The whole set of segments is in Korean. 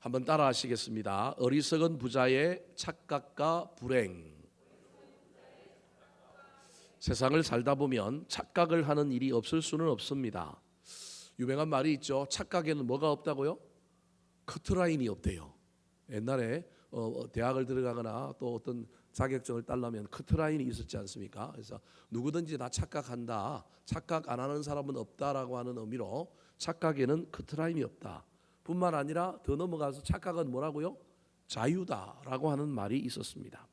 한번 따라 하시겠습니다. 어리석은 부자의 착각과 불행. 세상을 살다 보면 착각을 하는 일이 없을 수는 없습니다. 유명한 말이 있죠. 착각에는 뭐가 없다고요? 커트라인이 없대요. 옛날에 대학을 들어가거나 또 어떤 자격증을 따려면 커트라인이 있었지 않습니까? 그래서 누구든지 다 착각한다, 착각 안 하는 사람은 없다라고 하는 의미로 착각에는 커트라인이 없다. 뿐만 아니라 더 넘어가서 착각은 뭐라고요? 자유다라고 하는 말이 있었습니다.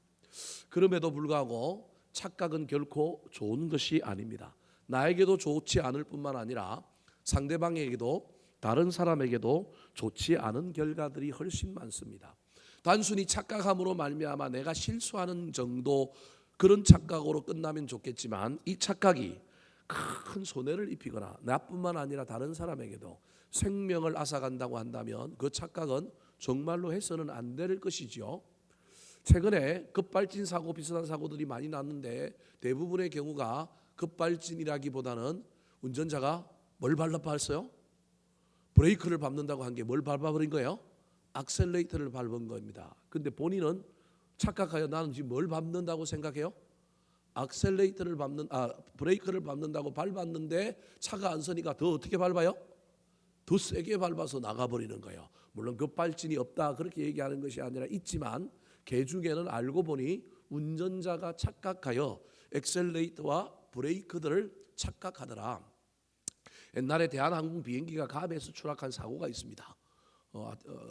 그럼에도 불구하고 착각은 결코 좋은 것이 아닙니다. 나에게도 좋지 않을 뿐만 아니라 상대방에게도, 다른 사람에게도 좋지 않은 결과들이 훨씬 많습니다. 단순히 착각함으로 말미암아 내가 실수하는 정도, 그런 착각으로 끝나면 좋겠지만 이 착각이 큰 손해를 입히거나 나뿐만 아니라 다른 사람에게도 생명을 앗아간다고 한다면 그 착각은 정말로 해서는 안 될 것이지요. 최근에 급발진 사고, 비슷한 사고들이 많이 났는데 대부분의 경우가 급발진이라기보다는 운전자가 뭘 밟았어요? 브레이크를 밟는다고 한 게 뭘 밟아버린 거예요? 악셀레이터를 밟은 겁니다. 근데 본인은 착각하여 나는 지금 뭘 밟는다고 생각해요? 브레이크를 밟는다고 밟았는데 차가 안 서니까 더 어떻게 밟아요? 더 세게 밟아서 나가버리는 거예요. 물론 급발진이 없다 그렇게 얘기하는 것이 아니라 있지만 개중에는 알고 보니 운전자가 착각하여 엑셀레이터와 브레이크들을 착각하더라. 옛날에 대한항공 비행기가 감에서 추락한 사고가 있습니다.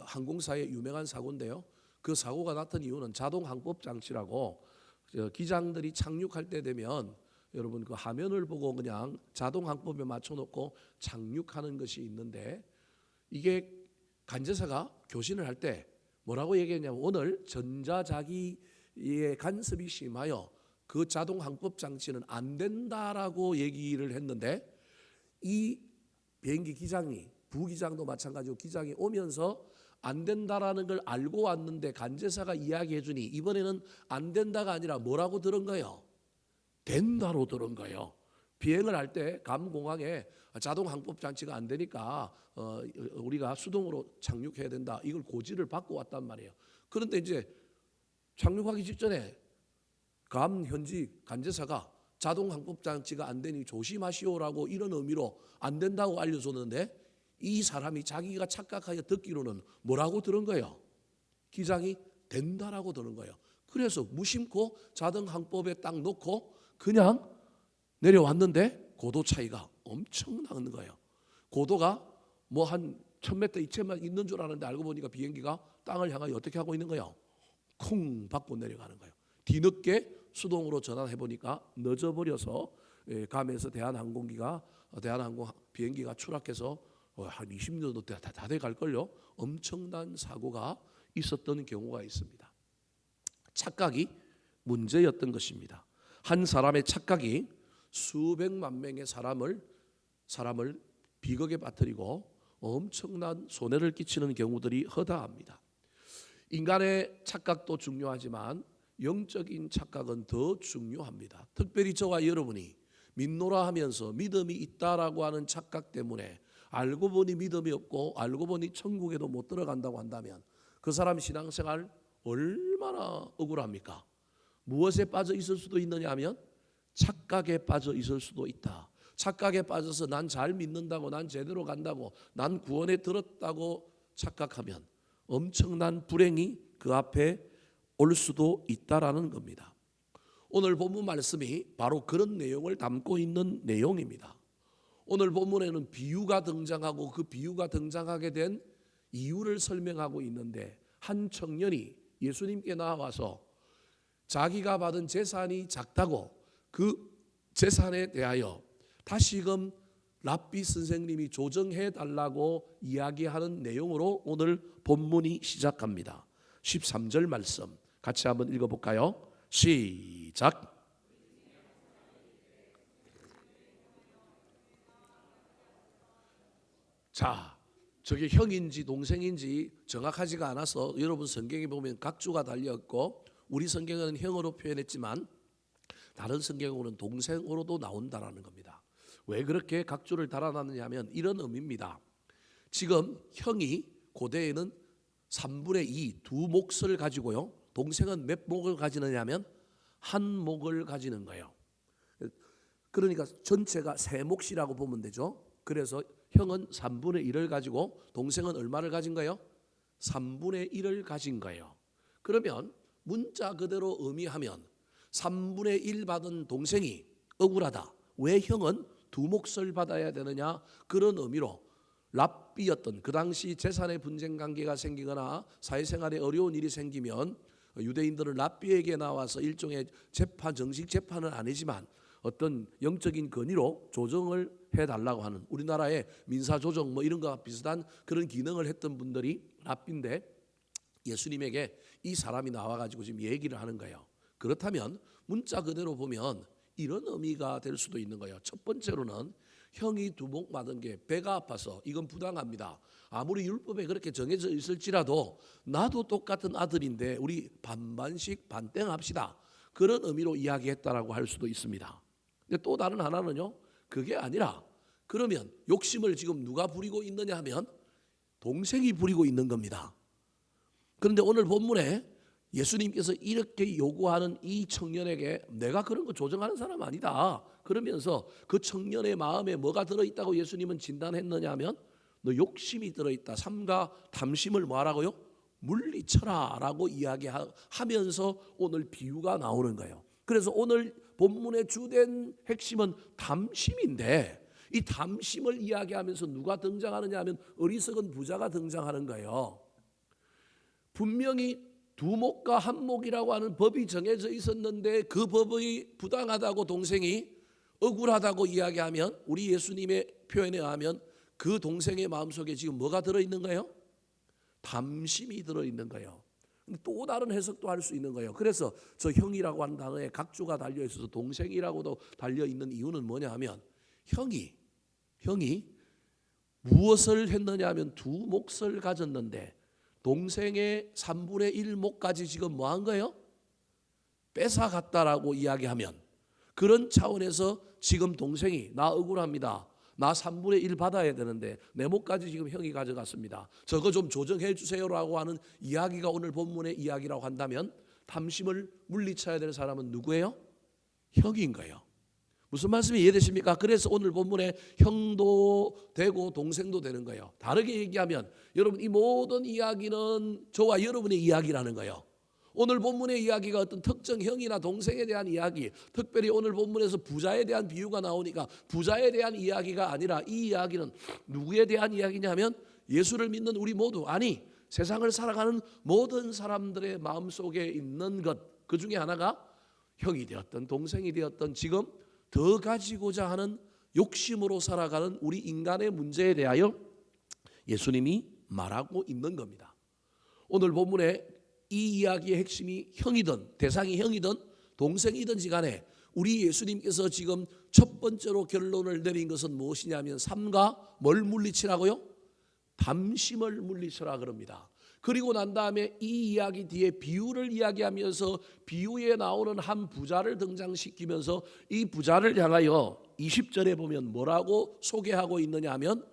항공사의 유명한 사고인데요. 그 사고가 났던 이유는 자동 항법 장치라고 기장들이 착륙할 때 되면 여러분 그 화면을 보고 그냥 자동 항법에 맞춰놓고 착륙하는 것이 있는데, 이게 관제사가 교신을 할 때 뭐라고 얘기했냐면 오늘 전자자기의 간섭이 심하여 그 자동 항법 장치는 안 된다라고 얘기를 했는데, 이 비행기 기장이, 부기장도 마찬가지고 기장이 오면서 안 된다라는 걸 알고 왔는데 관제사가 이야기해 주니 이번에는 안 된다가 아니라 뭐라고 들은 거예요? 된다로 들은 거예요. 비행을 할 때 감공항에 자동 항법 장치가 안 되니까 우리가 수동으로 착륙해야 된다, 이걸 고지를 받고 왔단 말이에요. 그런데 이제 착륙하기 직전에 감 현지 관제사가 자동 항법 장치가 안 되니 조심하시오라고 이런 의미로 안 된다고 알려줬는데, 이 사람이 자기가 착각하여 듣기로는 뭐라고 들은 거예요? 기장이 된다라고 들은 거예요. 그래서 무심코 자동 항법에 딱 놓고 그냥 내려왔는데 고도 차이가 엄청난 거예요. 고도가 뭐 한 1000m, 2000m 있는 줄 알았는데 알고 보니까 비행기가 땅을 향하여 어떻게 하고 있는 거예요? 쿵 받고 내려가는 거예요. 뒤늦게 수동으로 전환해 보니까 늦어버려서 감에서 대한항공 비행기가 추락해서 한 20년도 다 돼갈걸요. 엄청난 사고가 있었던 경우가 있습니다. 착각이 문제였던 것입니다. 한 사람의 착각이 수백만 명의 사람을 비극에 빠뜨리고 엄청난 손해를 끼치는 경우들이 허다합니다. 인간의 착각도 중요하지만 영적인 착각은 더 중요합니다. 특별히 저와 여러분이 믿노라 하면서 믿음이 있다라고 하는 착각 때문에 알고 보니 믿음이 없고 알고 보니 천국에도 못 들어간다고 한다면 그 사람 신앙생활 얼마나 억울합니까? 무엇에 빠져 있을 수도 있느냐 하면 착각에 빠져 있을 수도 있다. 착각에 빠져서 난 잘 믿는다고, 난 제대로 간다고, 난 구원에 들었다고 착각하면 엄청난 불행이 그 앞에 올 수도 있다라는 겁니다. 오늘 본문 말씀이 바로 그런 내용을 담고 있는 내용입니다. 오늘 본문에는 비유가 등장하고 그 비유가 등장하게 된 이유를 설명하고 있는데, 한 청년이 예수님께 나와서 자기가 받은 재산이 작다고 그 재산에 대하여 다시금 랍비 선생님이 조정해 달라고 이야기하는 내용으로 오늘 본문이 시작합니다. 13절 말씀 같이 한번 읽어볼까요? 시작. 자, 저게 형인지 동생인지 정확하지가 않아서 여러분 성경에 보면 각주가 달려있고 우리 성경은 형으로 표현했지만 다른 성경으로는 동생으로도 나온다라는 겁니다. 왜 그렇게 각주를 달아놨느냐 하면 이런 의미입니다. 지금 형이 고대에는 3분의 2, 두 몫을 가지고요. 동생은 몇 몫을 가지느냐 하면 한 몫을 가지는 거예요. 그러니까 전체가 세 몫이라고 보면 되죠. 그래서 형은 3분의 1을 가지고 동생은 얼마를 가진 거예요? 3분의 1을 가진 거예요. 그러면 문자 그대로 의미하면 3분의 1 받은 동생이 억울하다. 왜 형은 두 몫을 받아야 되느냐? 그런 의미로 랍비였던 그 당시 재산의 분쟁 관계가 생기거나 사회생활에 어려운 일이 생기면 유대인들은 랍비에게 나와서 일종의 재판, 정식 재판은 아니지만 어떤 영적인 건의로 조정을 해달라고 하는, 우리나라의 민사조정 뭐 이런 거와 비슷한 그런 기능을 했던 분들이 랍비인데, 예수님에게 이 사람이 나와가지고 지금 얘기를 하는 거예요. 그렇다면 문자 그대로 보면 이런 의미가 될 수도 있는 거예요. 첫 번째로는 형이 두 몫 받은 게 배가 아파서 이건 부당합니다. 아무리 율법에 그렇게 정해져 있을지라도 나도 똑같은 아들인데 우리 반반씩 반땡 합시다. 그런 의미로 이야기했다라고 할 수도 있습니다. 근데 또 다른 하나는요, 그게 아니라 그러면 욕심을 지금 누가 부리고 있느냐 하면 동생이 부리고 있는 겁니다. 그런데 오늘 본문에 예수님께서 이렇게 요구하는 이 청년에게 내가 그런 거 조정하는 사람 아니다 그러면서 그 청년의 마음에 뭐가 들어있다고 예수님은 진단했느냐 하면 너 욕심이 들어있다. 삼가 탐심을 뭐하라고요? 물리쳐라 라고 이야기하면서 오늘 비유가 나오는 거예요. 그래서 오늘 본문의 주된 핵심은 탐심인데, 이 탐심을 이야기하면서 누가 등장하느냐 하면 어리석은 부자가 등장하는 거예요. 분명히 두 몫과 한 몫이라고 하는 법이 정해져 있었는데 그 법이 부당하다고 동생이 억울하다고 이야기하면, 우리 예수님의 표현에 의하면 그 동생의 마음속에 지금 뭐가 들어있는 거예요? 탐심이 들어있는 거예요. 또 다른 해석도 할 수 있는 거예요. 그래서 저 형이라고 하는 단어에 각주가 달려있어서 동생이라고도 달려있는 이유는 뭐냐 하면 형이 무엇을 했느냐 하면 두 몫을 가졌는데 동생의 3분의 1 몫까지 지금 뭐 한 거예요? 뺏어갔다라고 이야기하면, 그런 차원에서 지금 동생이 나 억울합니다. 나 3분의 1 받아야 되는데 내 몫까지 지금 형이 가져갔습니다. 저거 좀 조정해 주세요라고 하는 이야기가 오늘 본문의 이야기라고 한다면 탐심을 물리쳐야 될 사람은 누구예요? 형인 거예요. 무슨 말씀이 이해되십니까? 그래서 오늘 본문에 형도 되고 동생도 되는 거예요. 다르게 얘기하면 여러분, 이 모든 이야기는 저와 여러분의 이야기라는 거예요. 오늘 본문의 이야기가 어떤 특정 형이나 동생에 대한 이야기, 특별히 오늘 본문에서 부자에 대한 비유가 나오니까 부자에 대한 이야기가 아니라 이 이야기는 누구에 대한 이야기냐면 예수를 믿는 우리 모두, 아니 세상을 살아가는 모든 사람들의 마음속에 있는 것, 그 중에 하나가 형이 되었던 동생이 되었던 지금 더 가지고자 하는 욕심으로 살아가는 우리 인간의 문제에 대하여 예수님이 말하고 있는 겁니다. 오늘 본문에 이 이야기의 핵심이 형이든 대상이 형이든 동생이든지 간에 우리 예수님께서 지금 첫 번째로 결론을 내린 것은 무엇이냐면 삼가 뭘 물리치라고요? 탐심을 물리치라 그럽니다. 그리고 난 다음에 이 이야기 뒤에 비유를 이야기하면서 비유에 나오는 한 부자를 등장시키면서 이 부자를 향하여 20절에 보면 뭐라고 소개하고 있느냐 하면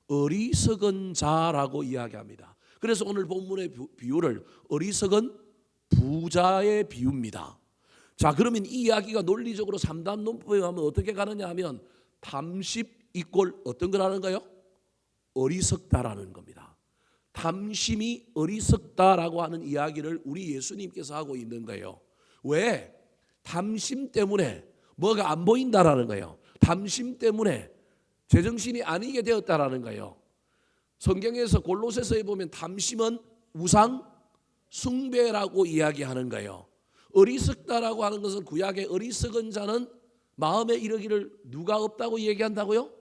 어리석은 자라고 이야기합니다. 그래서 오늘 본문의 비유를 어리석은 부자의 비유입니다. 자, 그러면 이 이야기가 논리적으로 3단 논법에 가면 어떻게 가느냐 하면 탐심 이꼴 어떤 거라는가요? 어리석다라는 겁니다. 탐심이 어리석다라고 하는 이야기를 우리 예수님께서 하고 있는 거예요. 왜? 탐심 때문에 뭐가 안 보인다라는 거예요. 탐심 때문에 제정신이 아니게 되었다라는 거예요. 성경에서 골로새서에 보면 탐심은 우상 숭배라고 이야기하는 거예요. 어리석다라고 하는 것은 구약의 어리석은 자는 마음에 이르기를 누가 없다고 얘기한다고요?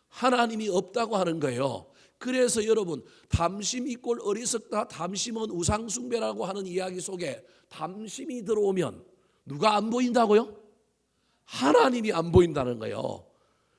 하나님이 없다고 하는 거예요. 그래서 여러분, 탐심 이꼴 어리석다, 탐심은 우상 숭배라고 하는 이야기 속에 탐심이 들어오면 누가 안 보인다고요? 하나님이 안 보인다는 거예요.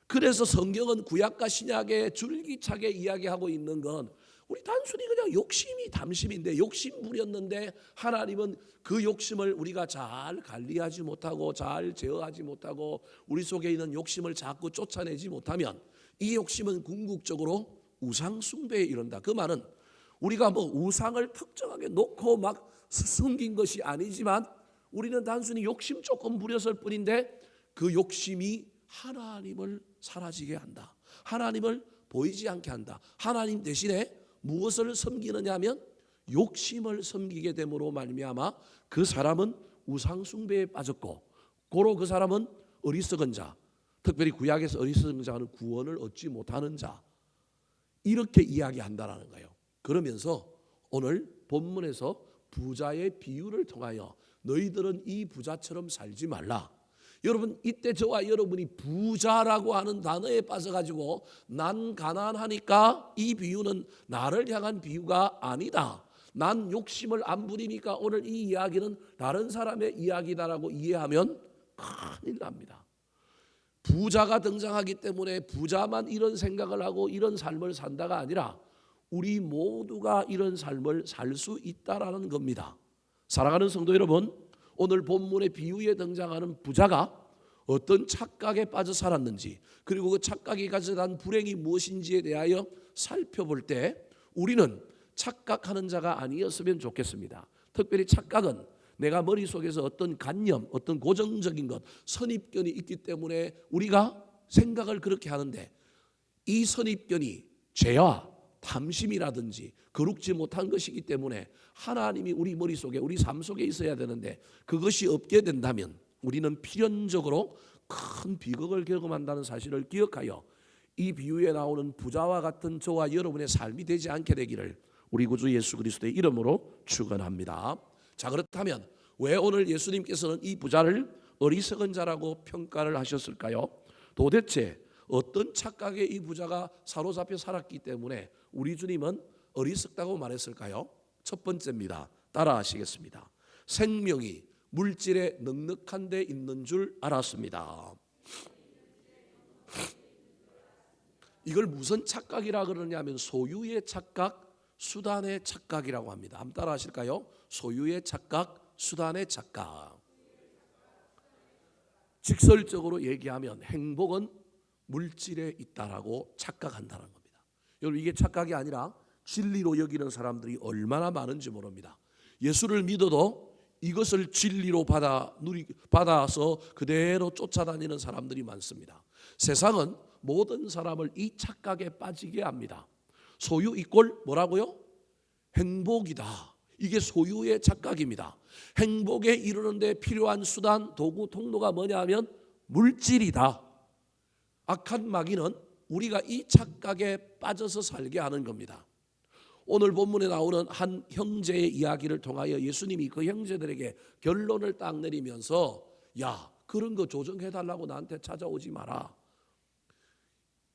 그래서 성경은 구약과 신약에 줄기차게 이야기하고 있는 건 우리 단순히 그냥 욕심이 담심인데 욕심 부렸는데 하나님은 그 욕심을 우리가 잘 관리하지 못하고 잘 제어하지 못하고 우리 속에 있는 욕심을 자꾸 쫓아내지 못하면 이 욕심은 궁극적으로 우상 숭배에 이른다. 그 말은 우리가 뭐 우상을 특정하게 놓고 막 숨긴 것이 아니지만 우리는 단순히 욕심 조금 부렸을 뿐인데 그 욕심이 하나님을 사라지게 한다. 하나님을 보이지 않게 한다. 하나님 대신에 무엇을 섬기느냐 하면 욕심을 섬기게 됨으로 말미암아 그 사람은 우상 숭배에 빠졌고 고로 그 사람은 어리석은 자, 특별히 구약에서 어리석은 자는 구원을 얻지 못하는 자, 이렇게 이야기한다라는 거예요. 그러면서 오늘 본문에서 부자의 비유를 통하여 너희들은 이 부자처럼 살지 말라. 여러분, 이때 저와 여러분이 부자라고 하는 단어에 빠져가지고 난 가난하니까 이 비유는 나를 향한 비유가 아니다, 난 욕심을 안 부리니까 오늘 이 이야기는 다른 사람의 이야기다라고 이해하면 큰일 납니다. 부자가 등장하기 때문에 부자만 이런 생각을 하고 이런 삶을 산다가 아니라 우리 모두가 이런 삶을 살 수 있다라는 겁니다. 사랑하는 성도 여러분, 오늘 본문의 비유에 등장하는 부자가 어떤 착각에 빠져 살았는지, 그리고 그 착각이 가져다 불행이 무엇인지에 대하여 살펴볼 때 우리는 착각하는 자가 아니었으면 좋겠습니다. 특별히 착각은 내가 머릿속에서 어떤 관념, 어떤 고정적인 것, 선입견이 있기 때문에 우리가 생각을 그렇게 하는데, 이 선입견이 죄와 탐심이라든지 거룩지 못한 것이기 때문에 하나님이 우리 머릿속에, 우리 삶 속에 있어야 되는데 그것이 없게 된다면 우리는 필연적으로 큰 비극을 경험한다는 사실을 기억하여 이 비유에 나오는 부자와 같은 저와 여러분의 삶이 되지 않게 되기를 우리 구주 예수 그리스도의 이름으로 축원합니다. 자, 그렇다면 왜 오늘 예수님께서는 이 부자를 어리석은 자라고 평가를 하셨을까요? 도대체 어떤 착각에 이 부자가 사로잡혀 살았기 때문에 우리 주님은 어리석다고 말했을까요? 첫 번째입니다. 따라하시겠습니다. 생명이 물질에 넉넉한 데 있는 줄 알았습니다. 이걸 무슨 착각이라 그러냐면 소유의 착각, 수단의 착각이라고 합니다. 한번 따라 하실까요? 소유의 착각, 수단의 착각. 직설적으로 얘기하면 행복은 물질에 있다라고 착각한다는 겁니다. 여러분, 이게 착각이 아니라 진리로 여기는 사람들이 얼마나 많은지 모릅니다. 예수를 믿어도 이것을 진리로 받아서 그대로 쫓아다니는 사람들이 많습니다. 세상은 모든 사람을 이 착각에 빠지게 합니다. 소유 이꼴 뭐라고요? 행복이다. 이게 소유의 착각입니다. 행복에 이르는 데 필요한 수단, 도구, 통로가 뭐냐 하면 물질이다. 악한 마귀는 우리가 이 착각에 빠져서 살게 하는 겁니다. 오늘 본문에 나오는 한 형제의 이야기를 통하여 예수님이 그 형제들에게 결론을 딱 내리면서, 야, 그런 거 조정해달라고 나한테 찾아오지 마라.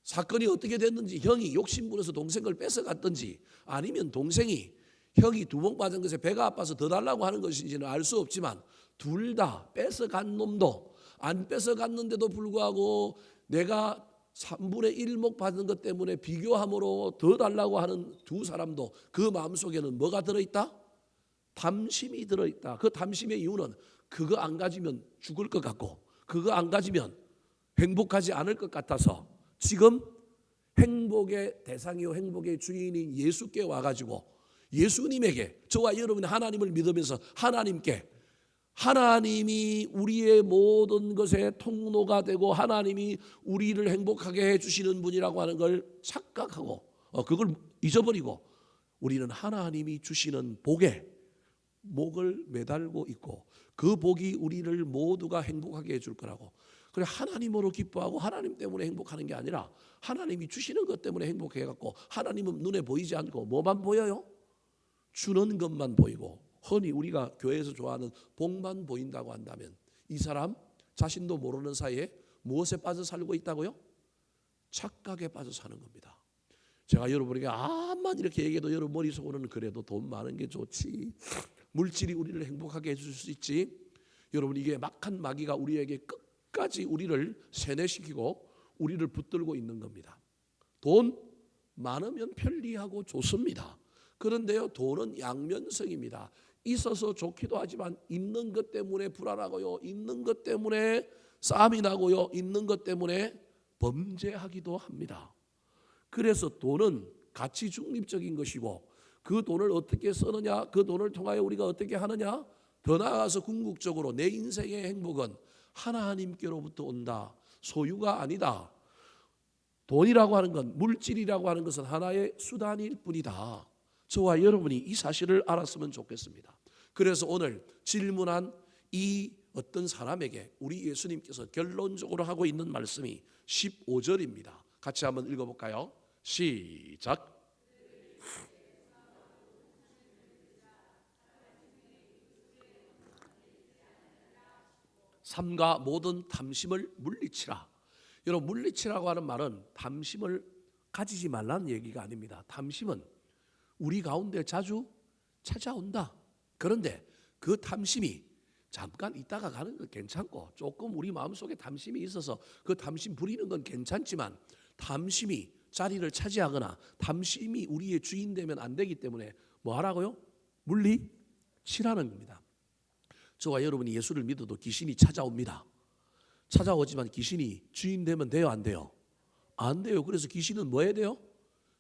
사건이 어떻게 됐는지, 형이 욕심부려서 동생을 뺏어갔든지 아니면 동생이 형이 두번 빠진 것에 배가 아파서 더 달라고 하는 것인지는 알 수 없지만 둘 다 뺏어간 놈도 안 뺏어갔는데도 불구하고 내가 3분의 1목 받은 것 때문에 비교함으로 더 달라고 하는 두 사람도 그 마음속에는 뭐가 들어있다? 탐심이 들어있다. 그 탐심의 이유는 그거 안 가지면 죽을 것 같고 그거 안 가지면 행복하지 않을 것 같아서 지금 행복의 대상이요 행복의 주인인 예수께 와가지고 예수님에게, 저와 여러분이 하나님을 믿으면서 하나님께, 하나님이 우리의 모든 것의 통로가 되고 하나님이 우리를 행복하게 해주시는 분이라고 하는 걸 착각하고 그걸 잊어버리고 우리는 하나님이 주시는 복에 목을 매달고 있고 그 복이 우리를 모두가 행복하게 해줄 거라고, 그래 하나님으로 기뻐하고 하나님 때문에 행복하는 게 아니라 하나님이 주시는 것 때문에 행복해갖고 하나님은 눈에 보이지 않고 뭐만 보여요? 주는 것만 보이고 흔히 우리가 교회에서 좋아하는 복만 보인다고 한다면 이 사람 자신도 모르는 사이에 무엇에 빠져 살고 있다고요? 착각에 빠져 사는 겁니다. 제가 여러분에게 암만 이렇게 얘기해도 여러분 머릿속으로는 그래도 돈 많은 게 좋지, 물질이 우리를 행복하게 해줄 수 있지. 여러분, 이게 막한 마귀가 우리에게 끝까지 우리를 세뇌시키고 우리를 붙들고 있는 겁니다. 돈, 많으면 편리하고 좋습니다. 그런데요, 돈은 양면성입니다. 있어서 좋기도 하지만 있는 것 때문에 불안하고요, 있는 것 때문에 싸움이 나고요, 있는 것 때문에 범죄하기도 합니다. 그래서 돈은 가치 중립적인 것이고, 그 돈을 어떻게 쓰느냐, 그 돈을 통하여 우리가 어떻게 하느냐, 더 나아가서 궁극적으로 내 인생의 행복은 하나님께로부터 온다, 소유가 아니다. 돈이라고 하는 건, 물질이라고 하는 것은 하나의 수단일 뿐이다. 저와 여러분이 이 사실을 알았으면 좋겠습니다. 그래서 오늘 질문한 이 어떤 사람에게 우리 예수님께서 결론적으로 하고 있는 말씀이 15절입니다. 같이 한번 읽어볼까요? 시작. 삼가 모든 탐심을 물리치라. 여러분, 물리치라고 하는 말은 탐심을 가지지 말라는 얘기가 아닙니다. 탐심은 우리 가운데 자주 찾아온다. 그런데 그 탐심이 잠깐 있다가 가는 건 괜찮고, 조금 우리 마음속에 탐심이 있어서 그 탐심 부리는 건 괜찮지만, 탐심이 자리를 차지하거나 탐심이 우리의 주인 되면 안 되기 때문에 뭐 하라고요? 물리치라는 겁니다. 저와 여러분이 예수를 믿어도 귀신이 찾아옵니다. 찾아오지만 귀신이 주인 되면 돼요, 안 돼요? 안 돼요. 그래서 귀신은 뭐 해야 돼요?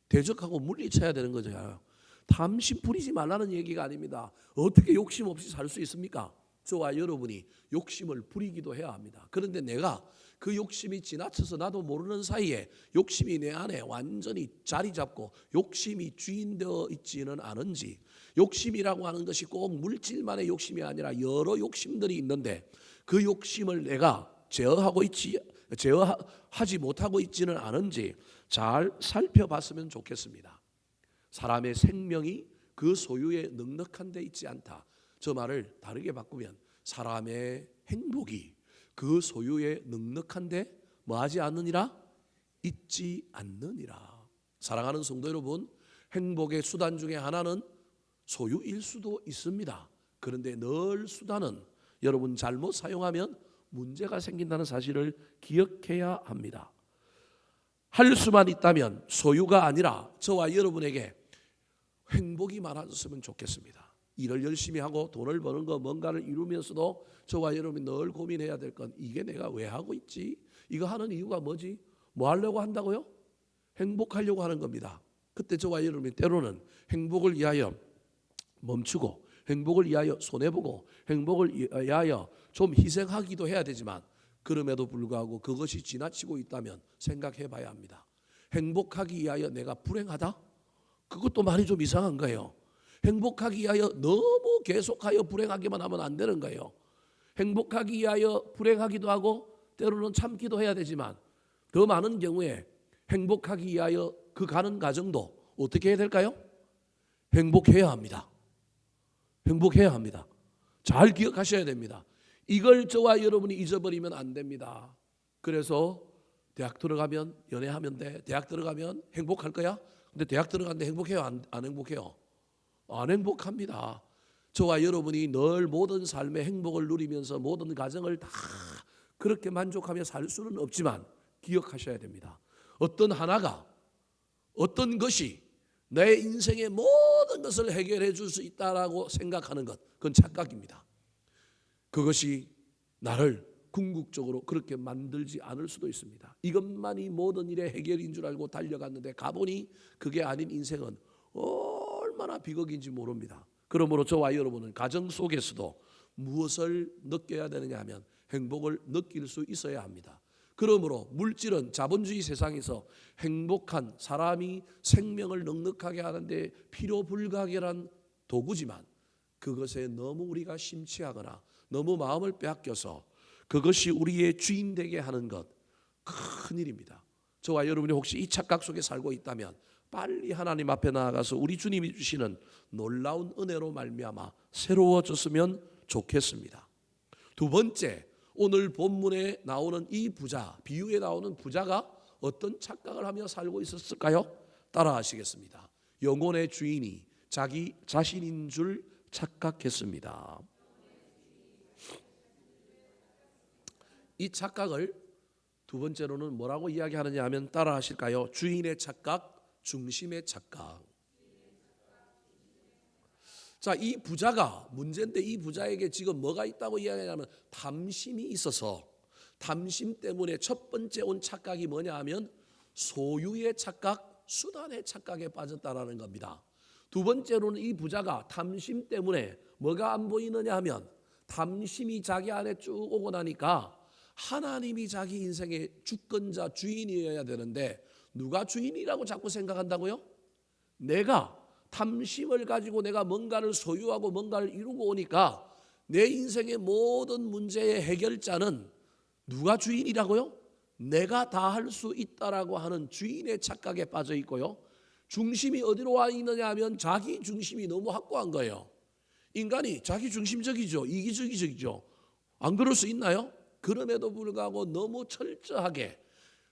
대적하고 물리쳐야 되는 거죠. 탐심 부리지 말라는 얘기가 아닙니다. 어떻게 욕심 없이 살 수 있습니까? 저와 여러분이 욕심을 부리기도 해야 합니다. 그런데 내가 그 욕심이 지나쳐서 나도 모르는 사이에 욕심이 내 안에 완전히 자리 잡고 욕심이 주인되어 있지는 않은지, 욕심이라고 하는 것이 꼭 물질만의 욕심이 아니라 여러 욕심들이 있는데 그 욕심을 내가 제어하지 못하고 있지는 않은지 잘 살펴봤으면 좋겠습니다. 사람의 생명이 그 소유에 넉넉한 데 있지 않다. 저 말을 다르게 바꾸면 사람의 행복이 그 소유에 넉넉한 데 뭐하지 않느니라? 있지 않느니라. 사랑하는 성도 여러분, 행복의 수단 중에 하나는 소유일 수도 있습니다. 그런데 늘 수단은 여러분 잘못 사용하면 문제가 생긴다는 사실을 기억해야 합니다. 할 수만 있다면 소유가 아니라 저와 여러분에게 행복이 많아졌으면 좋겠습니다. 일을 열심히 하고 돈을 버는 거 뭔가를 이루면서도 저와 여러분이 늘 고민해야 될 건, 이게 내가 왜 하고 있지? 이거 하는 이유가 뭐지? 뭐 하려고 한다고요? 행복하려고 하는 겁니다. 그때 저와 여러분이 때로는 행복을 위하여 멈추고, 행복을 위하여 손해보고, 행복을 위하여 좀 희생하기도 해야 되지만, 그럼에도 불구하고 그것이 지나치고 있다면 생각해 봐야 합니다. 행복하기 위하여 내가 불행하다? 그것도 말이 좀 이상한 거예요. 행복하기 위하여 너무 계속하여 불행하기만 하면 안 되는 거예요. 행복하기 위하여 불행하기도 하고 때로는 참기도 해야 되지만, 더 많은 경우에 행복하기 위하여 그 가는 과정도 어떻게 해야 될까요? 행복해야 합니다. 행복해야 합니다. 잘 기억하셔야 됩니다. 이걸 저와 여러분이 잊어버리면 안 됩니다. 그래서 대학 들어가면 연애하면 돼. 대학 들어가면 행복할 거야? 근데 대학 들어갔는데 행복해요? 안 행복해요? 안 행복합니다. 저와 여러분이 늘 모든 삶의 행복을 누리면서 모든 가정을 다 그렇게 만족하며 살 수는 없지만 기억하셔야 됩니다. 어떤 하나가, 어떤 것이 내 인생의 모든 것을 해결해 줄 수 있다라고 생각하는 것, 그건 착각입니다. 그것이 나를 궁극적으로 그렇게 만들지 않을 수도 있습니다. 이것만이 모든 일의 해결인 줄 알고 달려갔는데 가보니 그게 아닌 인생은 얼마나 비극인지 모릅니다. 그러므로 저와 여러분은 가정 속에서도 무엇을 느껴야 되느냐 하면 행복을 느낄 수 있어야 합니다. 그러므로 물질은 자본주의 세상에서 행복한 사람이 생명을 넉넉하게 하는데 필요불가결한 도구지만, 그것에 너무 우리가 심취하거나 너무 마음을 빼앗겨서 그것이 우리의 주인 되게 하는 것, 큰일입니다. 저와 여러분이 혹시 이 착각 속에 살고 있다면 빨리 하나님 앞에 나아가서 우리 주님이 주시는 놀라운 은혜로 말미암아 새로워졌으면 좋겠습니다. 두 번째, 오늘 본문에 나오는 이 부자, 비유에 나오는 부자가 어떤 착각을 하며 살고 있었을까요? 따라하시겠습니다. 영혼의 주인이 자기 자신인 줄 착각했습니다. 이 착각을 두 번째로는 뭐라고 이야기하느냐 하면 따라하실까요? 주인의 착각, 중심의 착각. 자, 이 부자가 문제인데 이 부자에게 지금 뭐가 있다고 이야기하냐면 탐심이 있어서 탐심 때문에 첫 번째 온 착각이 뭐냐 하면 소유의 착각, 수단의 착각에 빠졌다라는 겁니다. 두 번째로는 이 부자가 탐심 때문에 뭐가 안 보이느냐 하면 탐심이 자기 안에 쭉 오고 나니까 하나님이 자기 인생의 주권자 주인이어야 되는데 누가 주인이라고 자꾸 생각한다고요? 내가 탐심을 가지고 내가 뭔가를 소유하고 뭔가를 이루고 오니까 내 인생의 모든 문제의 해결자는 누가 주인이라고요? 내가 다 할 수 있다라고 하는 주인의 착각에 빠져 있고요. 중심이 어디로 와 있느냐 하면 자기 중심이 너무 확고한 거예요. 인간이 자기 중심적이죠. 이기적이죠. 안 그럴 수 있나요? 그럼에도 불구하고 너무 철저하게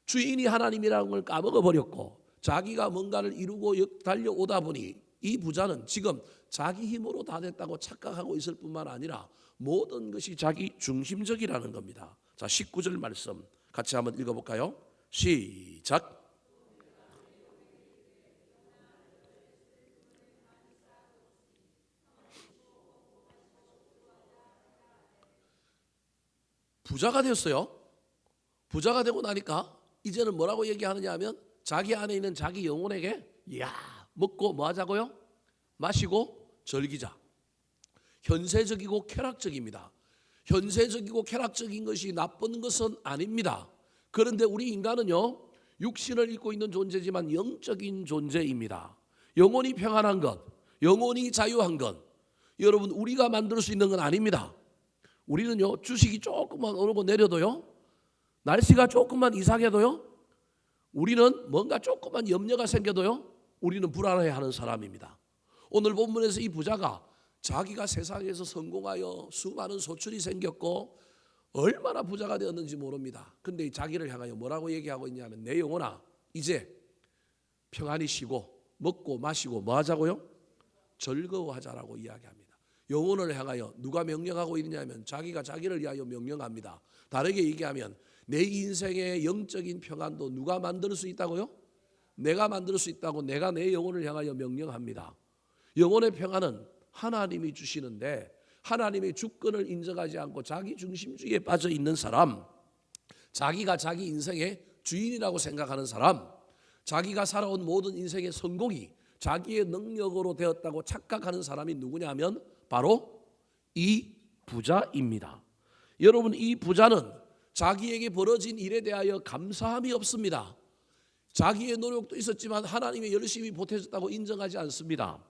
주인이 하나님이라는 걸 까먹어 버렸고 자기가 뭔가를 이루고 달려오다 보니 이 부자는 지금 자기 힘으로 다 됐다고 착각하고 있을 뿐만 아니라 모든 것이 자기 중심적이라는 겁니다. 자, 19절 말씀 같이 한번 읽어볼까요? 시작. 부자가 됐어요. 부자가 되고 나니까 이제는 뭐라고 얘기하느냐 하면 자기 안에 있는 자기 영혼에게 먹고 뭐 하자고요? 마시고 즐기자. 현세적이고 쾌락적입니다. 현세적이고 쾌락적인 것이 나쁜 것은 아닙니다. 그런데 우리 인간은요, 육신을 입고 있는 존재지만 영적인 존재입니다. 영혼이 평안한 것, 영혼이 자유한 것, 여러분 우리가 만들 수 있는 건 아닙니다. 우리는요, 주식이 조금만 오르고 내려도요, 날씨가 조금만 이상해도요, 우리는 뭔가 조금만 염려가 생겨도요, 우리는 불안해하는 사람입니다. 오늘 본문에서 이 부자가 자기가 세상에서 성공하여 수많은 소출이 생겼고 얼마나 부자가 되었는지 모릅니다. 근데 자기를 향하여 뭐라고 얘기하고 있냐면 내 영혼아 이제 평안히 쉬고 먹고 마시고 뭐 하자고요? 즐거워하자라고 이야기합니다. 영혼을 향하여 누가 명령하고 있냐면 자기가 자기를 위하여 명령합니다. 다르게 얘기하면 내 인생의 영적인 평안도 누가 만들 수 있다고요? 내가 만들 수 있다고 내가 내 영혼을 향하여 명령합니다. 영혼의 평안은 하나님이 주시는데 하나님의 주권을 인정하지 않고 자기 중심주의에 빠져 있는 사람, 자기가 자기 인생의 주인이라고 생각하는 사람, 자기가 살아온 모든 인생의 성공이 자기의 능력으로 되었다고 착각하는 사람이 누구냐면 바로 이 부자입니다. 여러분 이 부자는 자기에게 벌어진 일에 대하여 감사함이 없습니다. 자기의 노력도 있었지만 하나님이 열심히 보태줬다고 인정하지 않습니다.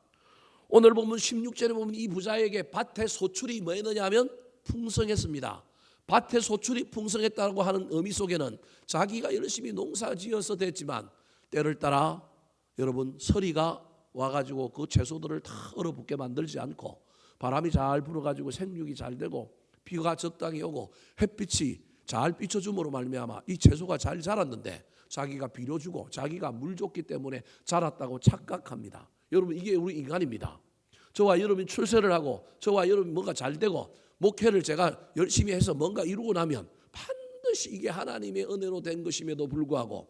오늘 보면 16절에 보면 이 부자에게 밭의 소출이 뭐였느냐 하면 풍성했습니다. 밭의 소출이 풍성했다고 하는 의미 속에는 자기가 열심히 농사지어서 됐지만 때를 따라 여러분 서리가 와가지고 그 채소들을 다 얼어붙게 만들지 않고 바람이 잘 불어가지고 생육이 잘 되고 비가 적당히 오고 햇빛이 잘 비춰줌으로 말미암아 이 채소가 잘 자랐는데 자기가 비료 주고 자기가 물 줬기 때문에 자랐다고 착각합니다. 여러분 이게 우리 인간입니다. 저와 여러분이 출세를 하고 저와 여러분이 뭔가 잘 되고 목회를 제가 열심히 해서 뭔가 이루고 나면 반드시 이게 하나님의 은혜로 된 것임에도 불구하고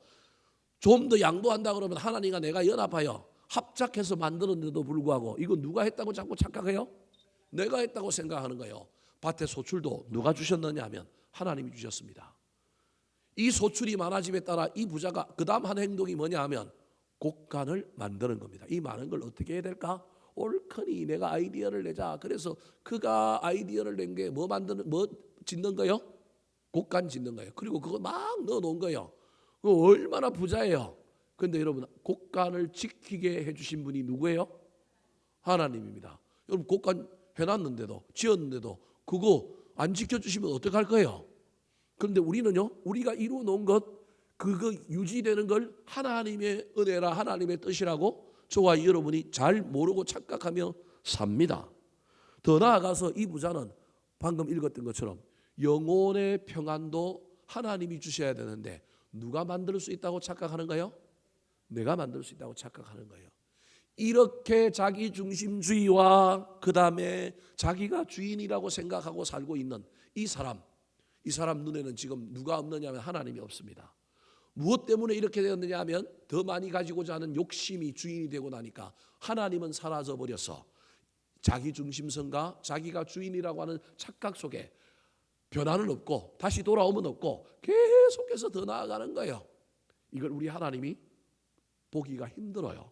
좀 더 양보한다 그러면 하나님과 내가 연합하여 합작해서 만들었는데도 불구하고 이거 누가 했다고 자꾸 착각해요? 내가 했다고 생각하는 거예요. 밭의 소출도 누가 주셨느냐 하면 하나님이 주셨습니다. 이 소출이 많아짐에 따라 이 부자가 그 다음 한 행동이 뭐냐 하면 곡간을 만드는 겁니다. 이 많은 걸 어떻게 해야 될까? 옳거니 내가 아이디어를 내자. 그래서 그가 아이디어를 낸 게 뭐 짓는 거요? 곡간 짓는 거예요. 그리고 그거 막 넣어 놓은 거예요. 얼마나 부자예요. 그런데 여러분 곡간을 지키게 해주신 분이 누구예요? 하나님입니다. 여러분 곡간 해놨는데도 지었는데도 그거 안 지켜주시면 어떡할 거예요? 그런데 우리는요, 우리가 이루어 놓은 것 그거 유지되는 걸 하나님의 은혜라 하나님의 뜻이라고 저와 여러분이 잘 모르고 착각하며 삽니다. 더 나아가서 이 부자는 방금 읽었던 것처럼 영혼의 평안도 하나님이 주셔야 되는데 누가 만들 수 있다고 착각하는 거예요? 내가 만들 수 있다고 착각하는 거예요. 이렇게 자기 중심주의와 그 다음에 자기가 주인이라고 생각하고 살고 있는 이 사람 눈에는 지금 누가 없느냐면 하나님이 없습니다. 무엇 때문에 이렇게 되었느냐 하면 더 많이 가지고자 하는 욕심이 주인이 되고 나니까 하나님은 사라져 버려서 자기 중심성과 자기가 주인이라고 하는 착각 속에 변화는 없고 다시 돌아오면 없고 계속해서 더 나아가는 거예요. 이걸 우리 하나님이 보기가 힘들어요.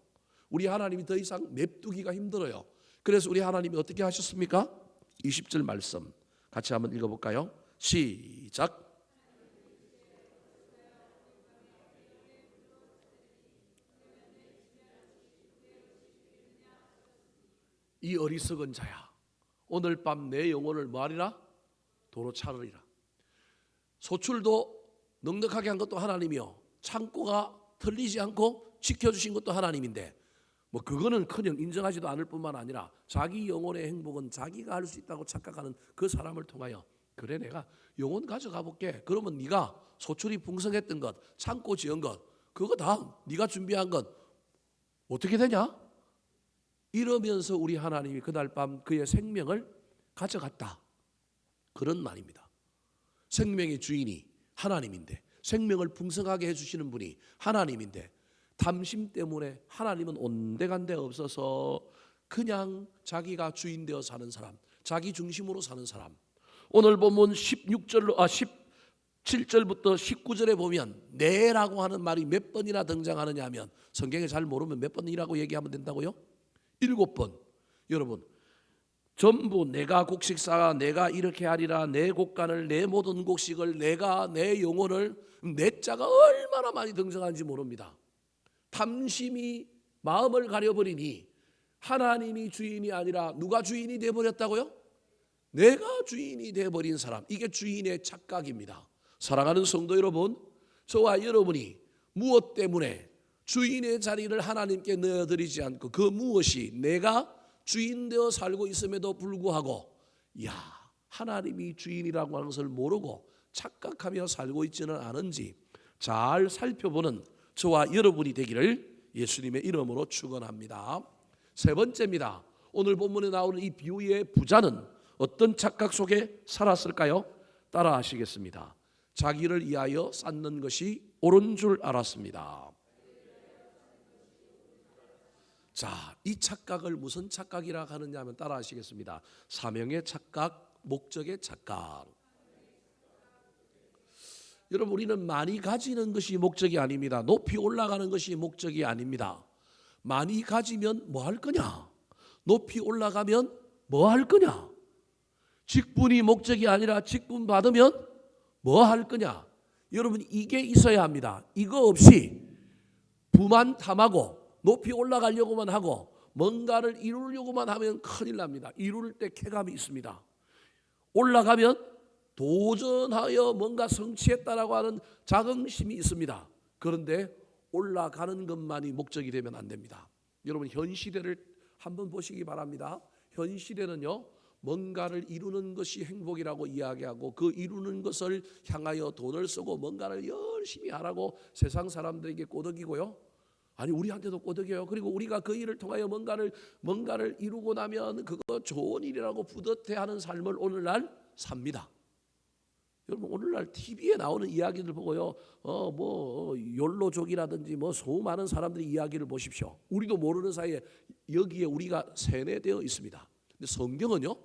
우리 하나님이 더 이상 냅두기가 힘들어요. 그래서 우리 하나님이 어떻게 하셨습니까? 20절 말씀 같이 한번 읽어볼까요? 시작. 이 어리석은 자야, 오늘 밤 내 영혼을 뭐하리라? 도로 차르리라. 소출도 넉넉하게 한 것도 하나님이요, 창고가 털리지 않고 지켜주신 것도 하나님인데 뭐 그거는커녕 인정하지도 않을 뿐만 아니라 자기 영혼의 행복은 자기가 할 수 있다고 착각하는 그 사람을 통하여 그래 내가 영혼 가져가 볼게. 그러면 네가 소출이 풍성했던 것, 창고 지은 것, 그거 다 네가 준비한 것 어떻게 되냐? 이러면서 우리 하나님이 그날 밤 그의 생명을 가져갔다, 그런 말입니다. 생명의 주인이 하나님인데, 생명을 풍성하게 해주시는 분이 하나님인데, 탐심 때문에 하나님은 온데간데 없어서 그냥 자기가 주인 되어 사는 사람, 자기 중심으로 사는 사람. 오늘 보면 17절부터 19절에 보면 내라고 하는 말이 몇 번이나 등장하느냐 하면, 성경에 잘 모르면 몇 번이라고 얘기하면 된다고요? 7번. 여러분, 전부 내가 곡식 쌓아 내가 이렇게 하리라, 내 곡간을 내 모든 곡식을 내가 내 영혼을, 내 자가 얼마나 많이 등장하는지 모릅니다. 탐심이 마음을 가려버리니 하나님이 주인이 아니라 누가 주인이 되어버렸다고요? 내가 주인이 되어버린 사람, 이게 주인의 착각입니다. 사랑하는 성도 여러분, 저와 여러분이 무엇 때문에 주인의 자리를 하나님께 넣어드리지 않고 그 무엇이 내가 주인 되어 살고 있음에도 불구하고 하나님이 주인이라고 하는 것을 모르고 착각하며 살고 있지는 않은지 잘 살펴보는 저와 여러분이 되기를 예수님의 이름으로 축원합니다. 세 번째입니다. 오늘 본문에 나오는 이 비유의 부자는 어떤 착각 속에 살았을까요? 따라 하시겠습니다. 자기를 위하여 쌓는 것이 옳은 줄 알았습니다. 자, 이 착각을 무슨 착각이라 하느냐 하면 따라 하시겠습니다. 사명의 착각, 목적의 착각. 여러분, 우리는 많이 가지는 것이 목적이 아닙니다. 높이 올라가는 것이 목적이 아닙니다. 많이 가지면 뭐 할 거냐? 높이 올라가면 뭐 할 거냐? 직분이 목적이 아니라 직분 받으면 뭐 할 거냐? 여러분, 이게 있어야 합니다. 이거 없이 부만 탐하고 높이 올라가려고만 하고 뭔가를 이루려고만 하면 큰일 납니다. 이룰 때 쾌감이 있습니다. 올라가면 도전하여 뭔가 성취했다라고 하는 자긍심이 있습니다. 그런데 올라가는 것만이 목적이 되면 안 됩니다. 여러분, 현 시대를 한번 보시기 바랍니다. 현 시대는요, 뭔가를 이루는 것이 행복이라고 이야기하고 그 이루는 것을 향하여 돈을 쓰고 뭔가를 열심히 하라고 세상 사람들에게 꼬드기고요. 아니, 우리한테도 꼬드겨요. 그리고 우리가 그 일을 통하여 뭔가를 이루고 나면 그거 좋은 일이라고 뿌듯해하는 삶을 오늘날 삽니다. 여러분, 오늘날 TV에 나오는 이야기들 보고요, 욜로족이라든지 수많은 사람들의 이야기를 보십시오. 우리도 모르는 사이에 여기에 우리가 세뇌되어 있습니다. 근데 성경은요,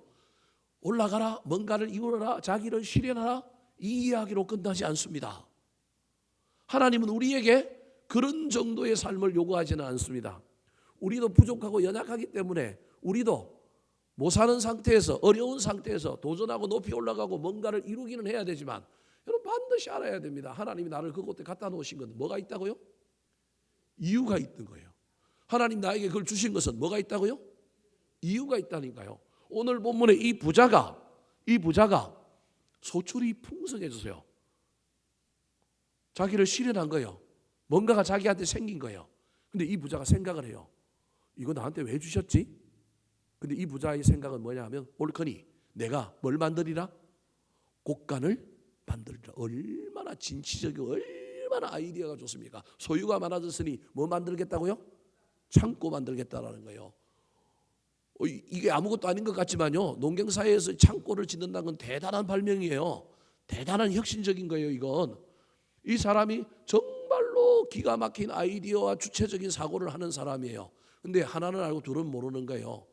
올라가라, 뭔가를 이루어라, 자기를 실현하라, 이 이야기로 끝나지 않습니다. 하나님은 우리에게 그런 정도의 삶을 요구하지는 않습니다. 우리도 부족하고 연약하기 때문에 우리도 못 사는 상태에서, 어려운 상태에서 도전하고 높이 올라가고 뭔가를 이루기는 해야 되지만, 여러분 반드시 알아야 됩니다. 하나님이 나를 그곳에 갖다 놓으신 건 뭐가 있다고요? 이유가 있는 거예요. 하나님 나에게 그걸 주신 것은 뭐가 있다고요? 이유가 있다니까요. 오늘 본문에 이 부자가 소출이 풍성해졌어요. 자기를 실현한 거예요. 뭔가가 자기한테 생긴 거예요. 근데 이 부자가 생각을 해요. 이거 나한테 왜 주셨지? 근데 이 부자의 생각은 뭐냐 하면, 옳거니 내가 뭘 만들리라? 곡간을 만들리라. 얼마나 진취적이고 얼마나 아이디어가 좋습니까? 소유가 많아졌으니 뭐 만들겠다고요? 창고 만들겠다라는 거예요. 이게 아무것도 아닌 것 같지만요, 농경사회에서 창고를 짓는다는 건 대단한 발명이에요. 대단한 혁신적인 거예요. 이건 이 사람이 정말 아주 기가 막힌 아이디어와 주체적인 사고를 하는 사람이에요. 근데 하나는 알고 둘은 모르는 거예요.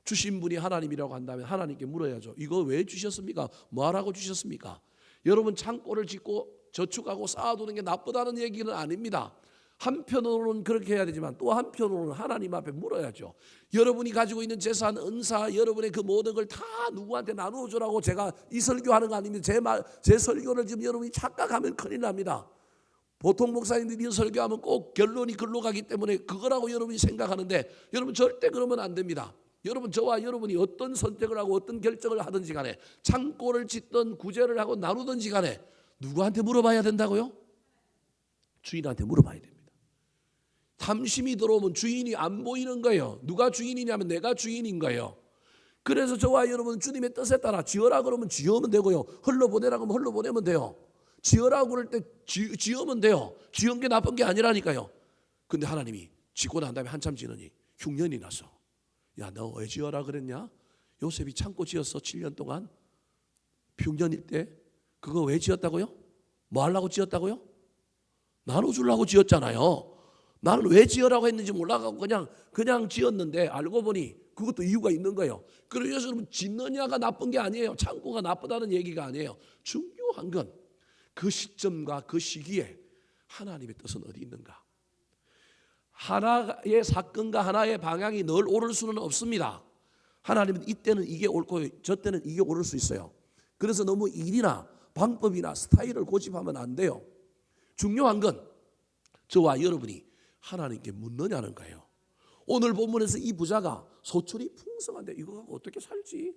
주신 분이 하나님이라고 한다면 하나님께 물어야죠. 이거 왜 주셨습니까? 뭐 하라고 주셨습니까? 여러분 창고를 짓고 저축하고 쌓아두는 게 나쁘다는 얘기는 아닙니다. 한편으로는 그렇게 해야 되지만 또 한편으로는 하나님 앞에 물어야죠. 여러분이 가지고 있는 재산, 은사, 여러분의 그 모든 걸 다 누구한테 나누어 주라고 제가 이 설교하는 거 아닙니다. 제 설교를 지금 여러분이 착각하면 큰일 납니다. 보통 목사님들이 설교하면 꼭 결론이 글로 가기 때문에 그거라고 여러분이 생각하는데 여러분 절대 그러면 안 됩니다. 여러분 저와 여러분이 어떤 선택을 하고 어떤 결정을 하든지 간에 창고를 짓든 구제를 하고 나누든지 간에 누구한테 물어봐야 된다고요? 주인한테 물어봐야 됩니다. 탐심이 들어오면 주인이 안 보이는 거예요. 누가 주인이냐면 내가 주인인 거예요. 그래서 저와 여러분 주님의 뜻에 따라 지어라 그러면 지으면 되고요. 흘러보내라고 하면 흘러보내면 돼요. 지어라고 그럴 때 지으면 돼요. 지은 게 나쁜 게 아니라니까요. 근데 하나님이 짓고 난 다음에 한참 지느니 흉년이 나서 야, 너 왜 지어라 그랬냐? 요셉이 창고 지었어 7년 동안. 흉년일 때 그거 왜 지었다고요? 뭐 하려고 지었다고요? 나눠주려고 지었잖아요. 나는 왜 지으라고 했는지 몰라가고 그냥 지었는데 알고 보니 그것도 이유가 있는 거예요. 그래서 여러분 짓느냐가 나쁜 게 아니에요. 창고가 나쁘다는 얘기가 아니에요. 중요한 건 그 시점과 그 시기에 하나님의 뜻은 어디 있는가. 하나의 사건과 하나의 방향이 늘 오를 수는 없습니다. 하나님은 이때는 이게 옳고 저 때는 이게 오를 수 있어요. 그래서 너무 일이나 방법이나 스타일을 고집하면 안 돼요. 중요한 건 저와 여러분이 하나님께 묻느냐는 거예요. 오늘 본문에서 이 부자가 소출이 풍성한데 이거 갖고 어떻게 살지?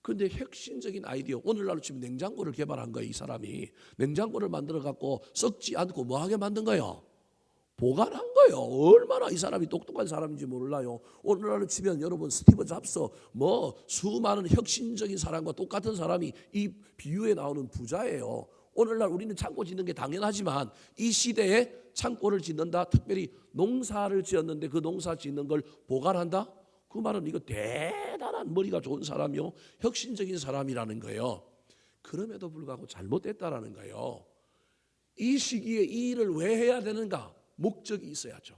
근데 핵심적인 아이디어, 오늘날로 치면 냉장고를 개발한 거예요. 이 사람이 냉장고를 만들어 갖고 썩지 않고 뭐하게 만든 거예요? 보관한 거예요. 얼마나 이 사람이 똑똑한 사람인지 몰라요. 오늘날로 치면 여러분 스티브 잡스 뭐 수많은 혁신적인 사람과 똑같은 사람이 이 비유에 나오는 부자예요. 오늘날 우리는 창고 짓는 게 당연하지만 이 시대에 창고를 짓는다, 특별히 농사를 지었는데 그 농사 짓는 걸 보관한다? 그 말은 이거 대단한 머리가 좋은 사람이요, 혁신적인 사람이라는 거예요. 그럼에도 불구하고 잘못됐다라는 거예요. 이 시기에 이 일을 왜 해야 되는가? 목적이 있어야죠.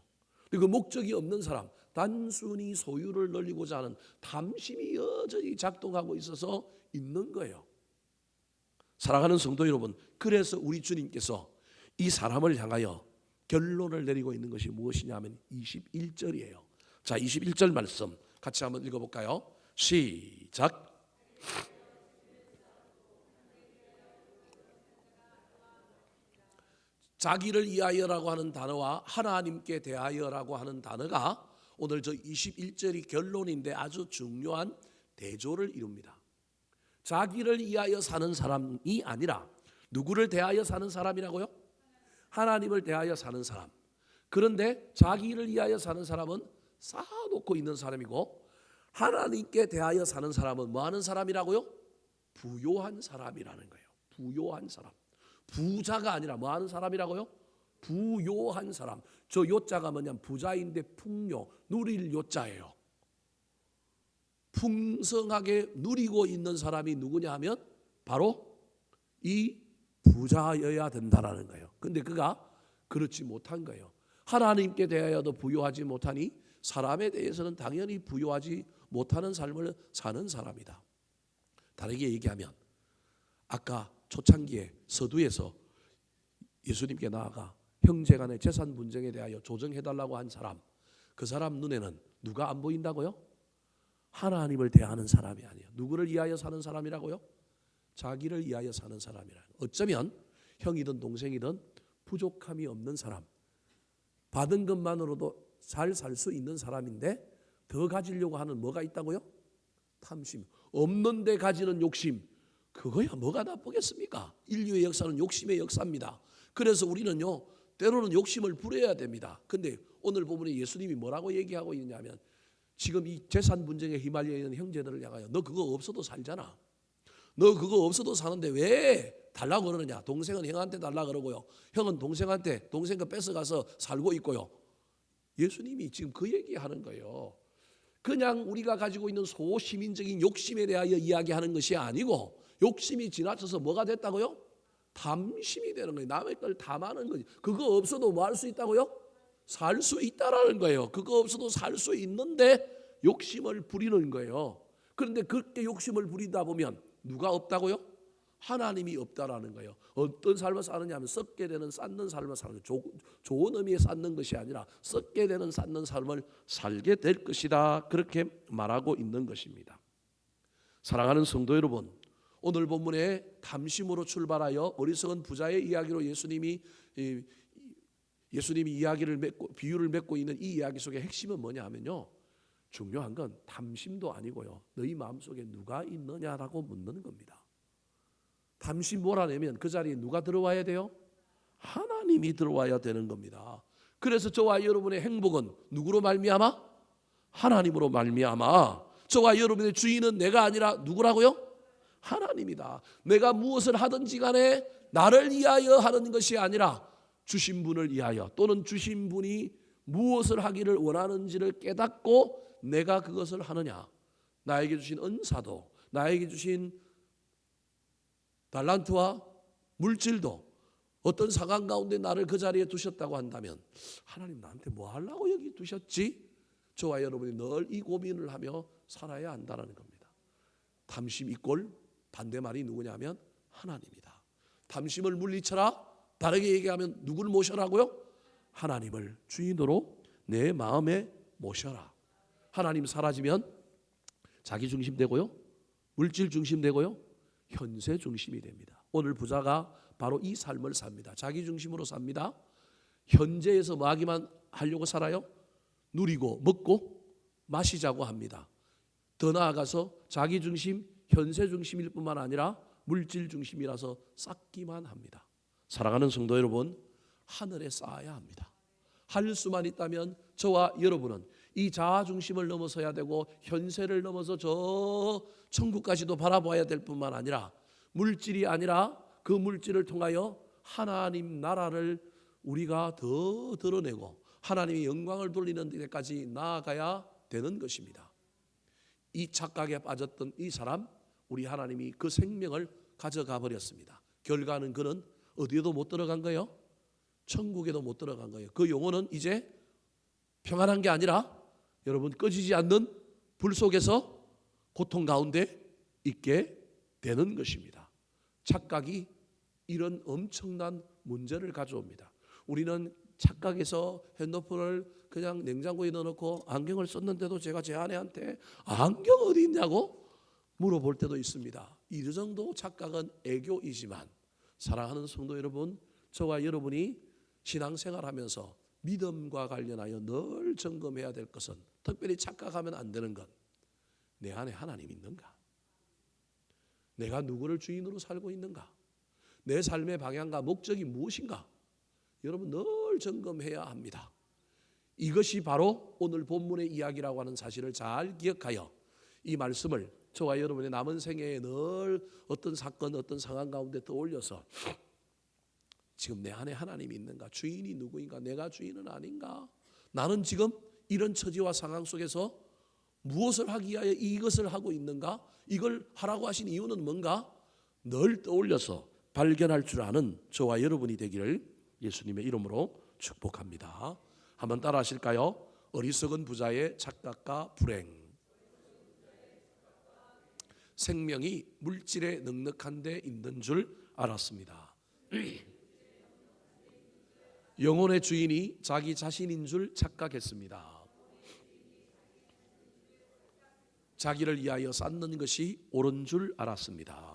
그 목적이 없는 사람, 단순히 소유를 늘리고자 하는 탐심이 여전히 작동하고 있어서 있는 거예요. 사랑하는 성도 여러분, 그래서 우리 주님께서 이 사람을 향하여 결론을 내리고 있는 것이 무엇이냐 하면 21절이에요. 자, 21절 말씀 같이 한번 읽어볼까요? 시작. 자기를 위하여라고 하는 단어와 하나님께 대하여라고 하는 단어가 오늘 저 21절이 결론인데 아주 중요한 대조를 이룹니다. 자기를 위하여 사는 사람이 아니라 누구를 대하여 사는 사람이라고요? 하나님을 대하여 사는 사람. 그런데 자기를 위하여 사는 사람은 쌓아놓고 있는 사람이고 하나님께 대하여 사는 사람은 뭐 하는 사람이라고요? 부요한 사람이라는 거예요. 부요한 사람. 부자가 아니라 뭐 하는 사람이라고요? 부요한 사람. 저 요자가 뭐냐면 부자인데 풍요, 누릴 요자예요. 풍성하게 누리고 있는 사람이 누구냐 하면 바로 이 부자여야 된다라는 거예요. 근데 그가 그렇지 못한 거예요. 하나님께 대하여도 부요하지 못하니 사람에 대해서는 당연히 부요하지 못하는 삶을 사는 사람이다. 다르게 얘기하면 아까 초창기에 서두에서 예수님께 나아가 형제간의 재산 분쟁에 대하여 조정해달라고 한 사람, 그 사람 눈에는 누가 안 보인다고요? 하나님을 대하는 사람이 아니에요. 누구를 위하여 사는 사람이라고요? 자기를 위하여 사는 사람이라는 거예요. 어쩌면 형이든 동생이든 부족함이 없는 사람, 받은 것만으로도 잘 살 수 있는 사람인데 더 가지려고 하는 뭐가 있다고요? 탐심. 없는데 가지는 욕심. 그거야 뭐가 나쁘겠습니까? 인류의 역사는 욕심의 역사입니다. 그래서 우리는요 때로는 욕심을 부려야 됩니다. 근데 오늘 본문에 예수님이 뭐라고 얘기하고 있냐면 지금 이 재산 분쟁에 휘말려 있는 형제들을 향하여 너 그거 없어도 살잖아. 너 그거 없어도 사는데 왜 달라고 그러느냐. 동생은 형한테 달라고 그러고요, 형은 동생한테 동생 거 뺏어가서 살고 있고요. 예수님이 지금 그 얘기하는 거예요. 그냥 우리가 가지고 있는 소시민적인 욕심에 대하여 이야기하는 것이 아니고 욕심이 지나쳐서 뭐가 됐다고요? 탐심이 되는 거예요. 남의 걸 탐하는 거지. 그거 없어도 뭐 할 수 있다고요? 살 수 있다라는 거예요. 그거 없어도 살 수 있는데 욕심을 부리는 거예요. 그런데 그렇게 욕심을 부리다 보면 누가 없다고요? 하나님이 없다라는 거예요. 어떤 삶을 사느냐 하면 썩게 되는 쌓는 삶을 사는 거예요. 좋은 의미의 쌓는 것이 아니라 썩게 되는 쌓는 삶을 살게 될 것이다. 그렇게 말하고 있는 것입니다. 사랑하는 성도 여러분, 오늘 본문에 탐심으로 출발하여 어리석은 부자의 이야기로 예수님이 이야기를 비유를 맺고 있는 이 이야기 속의 핵심은 뭐냐 하면요, 중요한 건 탐심도 아니고요, 너희 마음속에 누가 있느냐라고 묻는 겁니다. 탐심 몰아내면 그 자리에 누가 들어와야 돼요? 하나님이 들어와야 되는 겁니다. 그래서 저와 여러분의 행복은 누구로 말미암아? 하나님으로 말미암아. 저와 여러분의 주인은 내가 아니라 누구라고요? 하나님이다. 내가 무엇을 하든지 간에 나를 위하여 하는 것이 아니라 주신 분을 위하여, 또는 주신 분이 무엇을 하기를 원하는지를 깨닫고 내가 그것을 하느냐. 나에게 주신 은사도, 나에게 주신 달란트와 물질도 어떤 상황 가운데 나를 그 자리에 두셨다고 한다면 하나님 나한테 뭐 하려고 여기 두셨지? 저와 여러분이 늘 이 고민을 하며 살아야 한다는 겁니다. 탐심 이꼴 반대말이 누구냐면 하나님이다. 탐심을 물리쳐라. 다르게 얘기하면 누구를 모셔라고요? 하나님을 주인으로 내 마음에 모셔라. 하나님 사라지면 자기 중심 되고요, 물질 중심 되고요, 현세 중심이 됩니다. 오늘 부자가 바로 이 삶을 삽니다. 자기 중심으로 삽니다. 현재에서 뭐 하기만 하려고 살아요? 누리고 먹고 마시자고 합니다. 더 나아가서 자기 중심, 현세 중심일 뿐만 아니라 물질 중심이라서 쌓기만 합니다. 사랑하는 성도 여러분, 하늘에 쌓아야 합니다. 할 수만 있다면 저와 여러분은 이 자아 중심을 넘어서야 되고 현세를 넘어서 저 천국까지도 바라봐야 될 뿐만 아니라 물질이 아니라 그 물질을 통하여 하나님 나라를 우리가 더 드러내고 하나님의 영광을 돌리는 데까지 나아가야 되는 것입니다. 이 착각에 빠졌던 이 사람, 우리 하나님이 그 생명을 가져가 버렸습니다. 결과는 그는 어디에도 못 들어간 거예요? 천국에도 못 들어간 거예요. 그 영혼은 이제 평안한 게 아니라 여러분 꺼지지 않는 불 속에서 고통 가운데 있게 되는 것입니다. 착각이 이런 엄청난 문제를 가져옵니다. 우리는 착각해서 핸드폰을 그냥 냉장고에 넣어놓고 안경을 썼는데도 제가 제 아내한테 안경 어디 있냐고 물어볼 때도 있습니다. 이 정도 착각은 애교이지만 사랑하는 성도 여러분, 저와 여러분이 신앙생활하면서 믿음과 관련하여 늘 점검해야 될 것은, 특별히 착각하면 안 되는 것, 내 안에 하나님 있는가? 내가 누구를 주인으로 살고 있는가? 내 삶의 방향과 목적이 무엇인가? 여러분 늘 점검해야 합니다. 이것이 바로 오늘 본문의 이야기라고 하는 사실을 잘 기억하여 이 말씀을 저와 여러분의 남은 생애에 늘 어떤 사건, 어떤 상황 가운데 떠올려서 지금 내 안에 하나님이 있는가? 주인이 누구인가? 내가 주인은 아닌가? 나는 지금 이런 처지와 상황 속에서 무엇을 하기 위하여 이것을 하고 있는가? 이걸 하라고 하신 이유는 뭔가? 늘 떠올려서 발견할 줄 아는 저와 여러분이 되기를 예수님의 이름으로 축복합니다. 한번 따라 하실까요? 어리석은 부자의 착각과 불행. 생명이 물질에 넉넉한 데 있는 줄 알았습니다. 영혼의 주인이 자기 자신인 줄 착각했습니다. 자기를 위하여 쌓는 것이 옳은 줄 알았습니다.